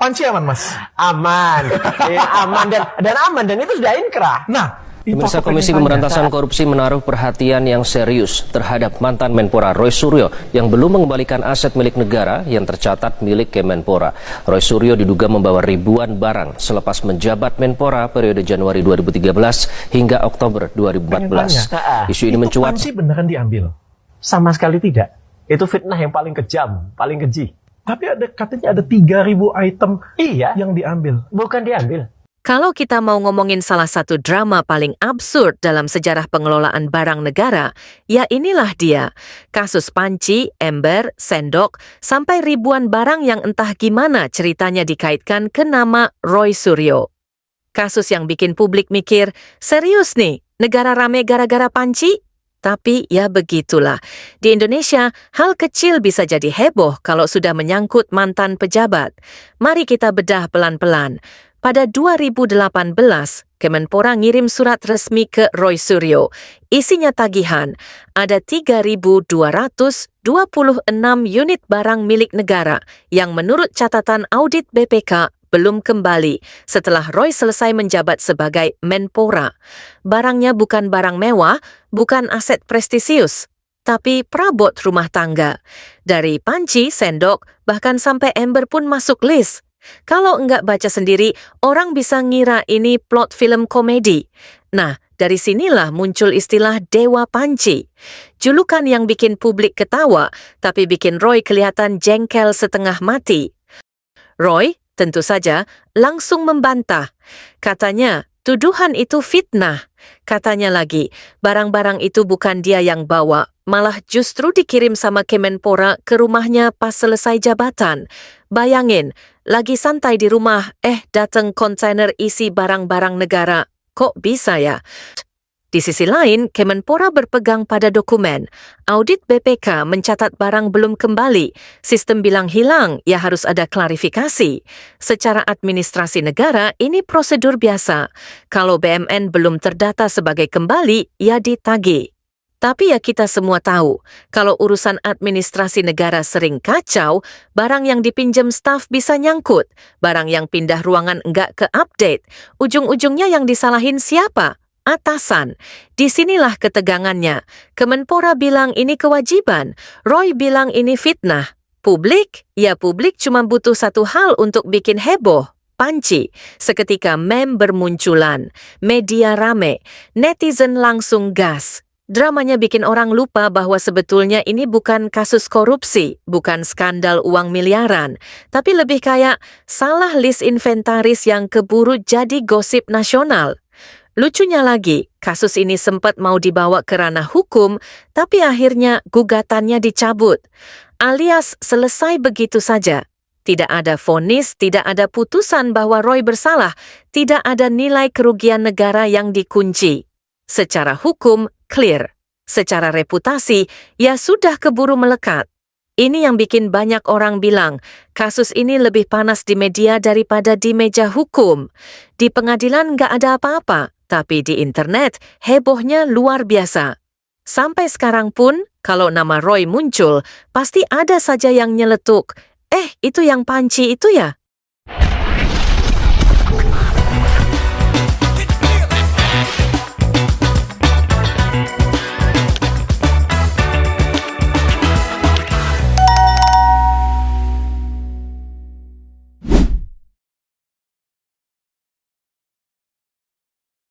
Panci aman, Mas? Aman. Aman dan itu sudah inkrah. Nah, Pemirsa, Komisi Pemberantasan Korupsi menaruh perhatian yang serius terhadap mantan Menpora Roy Suryo yang belum mengembalikan aset milik negara yang tercatat milik Kemenpora. Roy Suryo diduga membawa ribuan barang selepas menjabat Menpora periode Januari 2013 hingga Oktober 2014. Isu ini mencuat. Panci beneran diambil? Sama sekali tidak. Itu fitnah yang paling kejam, paling keji. Tapi katanya ada 3.000 item yang diambil. Bukan diambil. Kalau kita mau ngomongin salah satu drama paling absurd dalam sejarah pengelolaan barang negara, ya inilah dia. Kasus Panci, Ember, Sendok, sampai ribuan barang yang entah gimana ceritanya dikaitkan ke nama Roy Suryo. Kasus yang bikin publik mikir, serius nih, negara rame gara-gara Panci? Tapi ya begitulah. Di Indonesia, hal kecil bisa jadi heboh kalau sudah menyangkut mantan pejabat. Mari kita bedah pelan-pelan. Pada 2018, Kemenpora ngirim surat resmi ke Roy Suryo. Isinya tagihan, ada 3.226 unit barang milik negara yang menurut catatan audit BPK belum kembali setelah Roy selesai menjabat sebagai Menpora. Barangnya bukan barang mewah, bukan aset prestisius, tapi perabot rumah tangga. Dari panci, sendok, bahkan sampai ember pun masuk list. Kalau enggak baca sendiri, orang bisa ngira ini plot film komedi. Nah, dari sinilah muncul istilah Dewa Panci. Julukan yang bikin publik ketawa, tapi bikin Roy kelihatan jengkel setengah mati. Roy, tentu saja, langsung membantah. Katanya, tuduhan itu fitnah. Katanya lagi, barang-barang itu bukan dia yang bawa, malah justru dikirim sama Kemenpora ke rumahnya pas selesai jabatan. Bayangin, lagi santai di rumah, datang kontainer isi barang-barang negara. Kok bisa ya? Di sisi lain, Kemenpora berpegang pada dokumen. Audit BPK mencatat barang belum kembali. Sistem bilang hilang, ya harus ada klarifikasi. Secara administrasi negara, ini prosedur biasa. Kalau BMN belum terdata sebagai kembali, ya ditagih. Tapi ya kita semua tahu, kalau urusan administrasi negara sering kacau, barang yang dipinjam staf bisa nyangkut, barang yang pindah ruangan enggak ke-update, ujung-ujungnya yang disalahin siapa? Atasan. Disinilah ketegangannya. Kemenpora bilang ini kewajiban, Roy bilang ini fitnah. Publik? Ya publik cuma butuh satu hal untuk bikin heboh. Panci. Seketika meme bermunculan, media rame, netizen langsung gas. Dramanya bikin orang lupa bahwa sebetulnya ini bukan kasus korupsi, bukan skandal uang miliaran, tapi lebih kayak salah list inventaris yang keburu jadi gosip nasional. Lucunya lagi, kasus ini sempat mau dibawa ke ranah hukum, tapi akhirnya gugatannya dicabut. Alias selesai begitu saja. Tidak ada vonis, tidak ada putusan bahwa Roy bersalah, tidak ada nilai kerugian negara yang dikunci. Secara hukum, clear. Secara reputasi, ya sudah keburu melekat. Ini yang bikin banyak orang bilang, kasus ini lebih panas di media daripada di meja hukum. Di pengadilan nggak ada apa-apa, tapi di internet hebohnya luar biasa. Sampai sekarang pun, kalau nama Roy muncul, pasti ada saja yang nyeletuk, itu yang Panci itu ya?